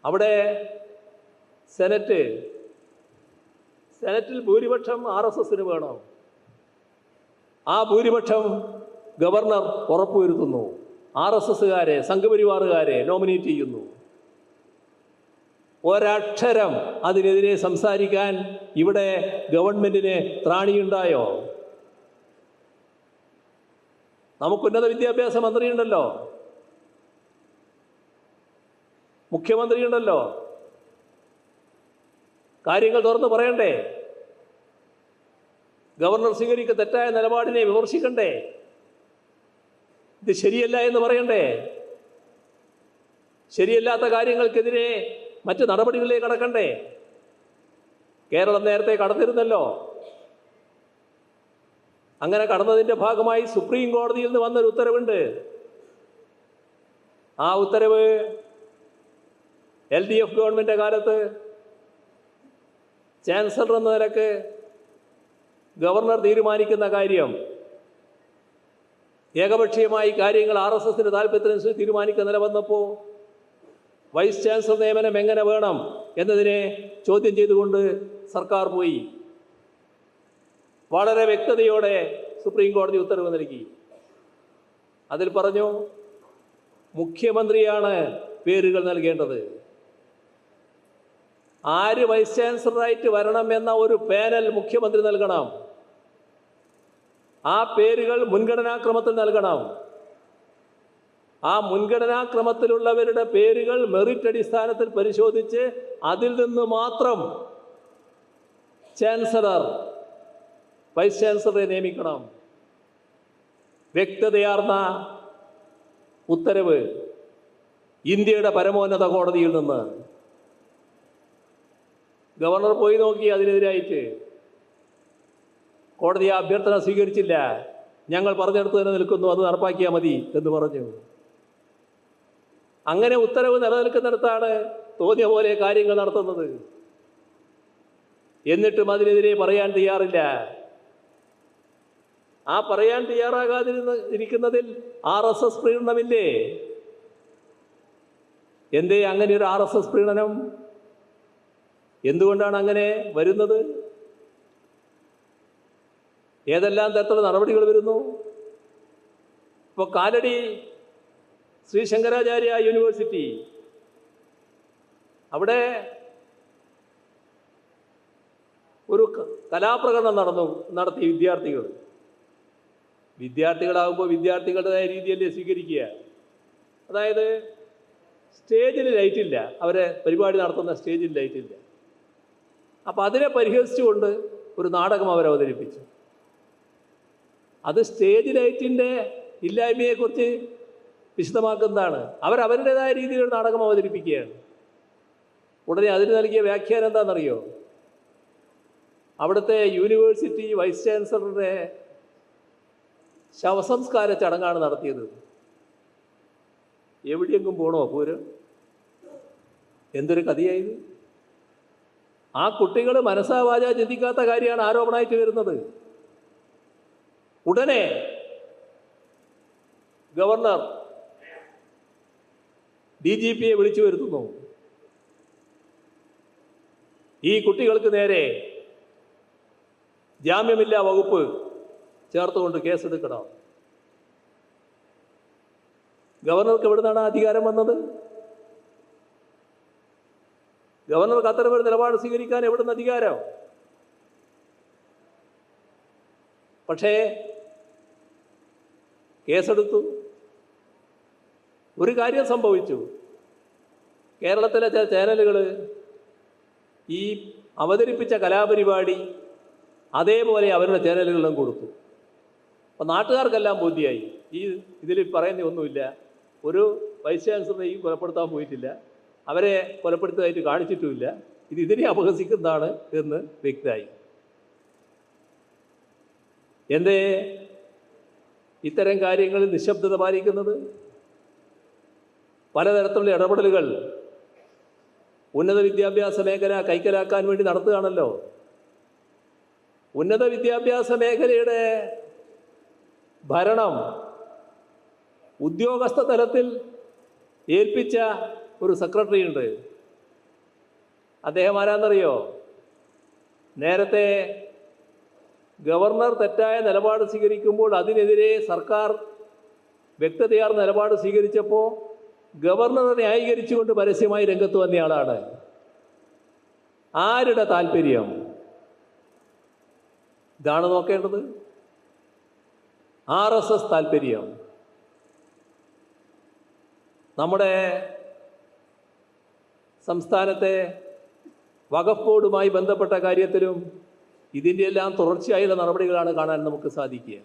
അവിടെ സെനറ്റിൽ ഭൂരിപക്ഷം RSSന് വേണം. ആ ഭൂരിപക്ഷം ഗവർണർ ഉറപ്പുവരുത്തുന്നു. RSSകാരെ, സംഘപരിവാറുകാരെ നോമിനേറ്റ് ചെയ്യുന്നു. ഒരക്ഷരം അതിനെതിരെ സംസാരിക്കാൻ ഇവിടെ ഗവൺമെന്റിന് ത്രാണിയുണ്ടായോ? നമുക്ക് ഉന്നത വിദ്യാഭ്യാസ മന്ത്രിയുണ്ടല്ലോ, മുഖ്യമന്ത്രിയുണ്ടല്ലോ. കാര്യങ്ങൾ തുറന്ന് പറയണ്ടേ? ഗവർണർ സ്വീകരിക്കുന്ന തെറ്റായ നിലപാടിനെ വിമർശിക്കണ്ടേ? ഇത് ശരിയല്ല എന്ന് പറയണ്ടേ? ശരിയല്ലാത്ത കാര്യങ്ങൾക്കെതിരെ മറ്റ് നടപടികളിലേക്ക് കടക്കണ്ടേ? കേരളം നേരത്തെ കടന്നിരുന്നല്ലോ. അങ്ങനെ കടന്നതിൻ്റെ ഭാഗമായി സുപ്രീം കോടതിയിൽ നിന്ന് വന്നൊരു ഉത്തരവുണ്ട്. ആ ഉത്തരവ് LDF ഗവൺമെൻറ് കാലത്ത് ചാൻസലർ എന്ന നിലക്ക് ഗവർണർ തീരുമാനിക്കുന്ന കാര്യം, ഏകപക്ഷീയമായി കാര്യങ്ങൾ RSSന്റെ താല്പര്യത്തിനനുസരിച്ച് തീരുമാനിക്കുന്ന നില വന്നപ്പോൾ വൈസ് ചാൻസലർ നിയമനം എങ്ങനെ വേണം എന്നതിനെ ചോദ്യം ചെയ്തുകൊണ്ട് സർക്കാർ പോയി. വളരെ വ്യക്തതയോടെ സുപ്രീം കോടതി ഉത്തരവ് നൽകി. അതിൽ പറഞ്ഞു, മുഖ്യമന്ത്രിയാണ് പേരുകൾ നൽകേണ്ടത്. ആര് വൈസ് ചാൻസലറായിട്ട് വരണം എന്ന ഒരു പാനൽ മുഖ്യമന്ത്രി നൽകണം. ആ പേരുകൾ മുൻഗണനാക്രമത്തിൽ നൽകണം. ആ മുൻഗണനാക്രമത്തിലുള്ളവരുടെ പേരുകൾ മെറിറ്റ് അടിസ്ഥാനത്തിൽ പരിശോധിച്ച് അതിൽ നിന്ന് മാത്രം ചാൻസലർ, വൈസ് ചാൻസലറെ നിയമിക്കണം. വ്യക്തതയാർന്ന ഉത്തരവ് ഇന്ത്യയുടെ പരമോന്നത കോടതിയിൽ നിന്ന്. ഗവർണർ പോയി നോക്കി അതിനെതിരായിട്ട്. കോടതി ആ അഭ്യർത്ഥന സ്വീകരിച്ചില്ല. ഞങ്ങൾ പറഞ്ഞെടുത്ത് തന്നെ നിൽക്കുന്നു, അത് നടപ്പാക്കിയാൽ മതി എന്ന് പറഞ്ഞു. അങ്ങനെ ഉത്തരവ് നിലനിൽക്കുന്നിടത്താണ് തോന്നിയ പോലെ കാര്യങ്ങൾ നടത്തുന്നത്. എന്നിട്ടും അതിനെതിരെ പറയാൻ തയ്യാറില്ല. ആ പറയാൻ തയ്യാറാകാതിരിക്കുന്നതിൽ RSS പ്രീണനമില്ലേ? എന്തേ അങ്ങനെ ഒരു RSS പ്രീണനം? എന്തുകൊണ്ടാണ് അങ്ങനെ വരുന്നത്? ഏതെല്ലാം തരത്തിലുള്ള നടപടികൾ വരുന്നു? ഇപ്പോൾ കാലടി ശ്രീ ശങ്കരാചാര്യ യൂണിവേഴ്സിറ്റി, അവിടെ ഒരു കലാപ്രകടനം നടത്തി വിദ്യാർത്ഥികളാകുമ്പോൾ വിദ്യാർത്ഥികളുടേതായ രീതിയല്ലേ സ്വീകരിക്കുക. അതായത് സ്റ്റേജിൽ ലൈറ്റില്ല, അവരെ പരിപാടി നടത്തുന്ന സ്റ്റേജിൽ ലൈറ്റില്ല. അപ്പം അതിനെ പരിഹസിച്ചുകൊണ്ട് ഒരു നാടകം അവർ അവതരിപ്പിച്ചു. അത് സ്റ്റേജ് ലൈറ്റിൻ്റെ ഇല്ലായ്മയെക്കുറിച്ച് വിശദമാക്കുന്നതാണ്. അവരവരുടേതായ രീതിയിൽ ഒരു നാടകം അവതരിപ്പിക്കുകയാണ്. ഉടനെ അതിന് നൽകിയ വ്യാഖ്യാനം എന്താണെന്നറിയോ? അവിടുത്തെ യൂണിവേഴ്സിറ്റി വൈസ് ചാൻസലറുടെ ശവസംസ്കാര ചടങ്ങാണ് നടത്തിയത്. എവിടെയെങ്കിലും പോണോ പൂരം? എന്തൊരു കഥയായത്! ആ കുട്ടികൾ മനസ്സാവാച ചിന്തിക്കാത്ത കാര്യമാണ് ആരോപണമായിട്ട് വരുന്നത്. ഉടനെ ഗവർണർ DGPയെ വിളിച്ചു വരുത്തുന്നു. ഈ കുട്ടികൾക്ക് നേരെ ജാമ്യമില്ലാ വകുപ്പ് ചേർത്തുകൊണ്ട് കേസെടുക്കണം. ഗവർണർക്ക് എവിടെ നിന്നാണ് അധികാരം വന്നത്? ഗവർണർക്ക് അത്തരമൊരു നിലപാട് സ്വീകരിക്കാൻ എവിടെ നിന്ന് അധികാരം? പക്ഷേ കേസെടുത്തു. ഒരു കാര്യം സംഭവിച്ചു. കേരളത്തിലെ ചില ചാനലുകൾ ഈ അവതരിപ്പിച്ച കലാപരിപാടി അതേപോലെ അവരുടെ ചാനലുകളിലും കൊടുത്തു. അപ്പം നാട്ടുകാർക്കെല്ലാം ബോധ്യമായി ഇതിൽ പറയുന്ന ഒന്നുമില്ല, ഒരു വൈസ് ചാൻസലറെയും കൊലപ്പെടുത്താൻ പോയിട്ടില്ല, അവരെ കൊലപ്പെടുത്തതായിട്ട് കാണിച്ചിട്ടുമില്ല, ഇതിനെ അപഹസിക്കുന്നതാണ് എന്ന് വ്യക്തമായി. എന്തേ ഇത്തരം കാര്യങ്ങളിൽ നിശബ്ദത പാലിക്കുന്നത്? പലതരത്തിലുള്ള ഇടപെടലുകൾ ഉന്നത വിദ്യാഭ്യാസ മേഖല കൈക്കലാക്കാൻ വേണ്ടി നടത്തുകയാണല്ലോ. ഉന്നത വിദ്യാഭ്യാസ മേഖലയുടെ ഭരണം ഉദ്യോഗസ്ഥ തലത്തിൽ ഏൽപ്പിച്ച ഒരു സെക്രട്ടറി ഉണ്ട്. അദ്ദേഹം ആരാന്നറിയോ? നേരത്തെ ഗവർണർ തെറ്റായ നിലപാട് സ്വീകരിക്കുമ്പോൾ അതിനെതിരെ സർക്കാർ വ്യക്തതയാർന്ന നിലപാട് സ്വീകരിച്ചപ്പോൾ ഗവർണറെ ന്യായീകരിച്ചുകൊണ്ട് പരസ്യമായി രംഗത്ത് വന്നയാളാണ്. ആരുടെ താല്പര്യം? ഇതാണ് നോക്കേണ്ടത്. RSS താല്പര്യം. നമ്മുടെ സംസ്ഥാനത്തെ വഖഫ് ബോർഡുമായി ബന്ധപ്പെട്ട കാര്യത്തിലും ഇതിൻ്റെ എല്ലാം തുടർച്ചയായുള്ള നടപടികളാണ് കാണാൻ നമുക്ക് സാധിക്കുക.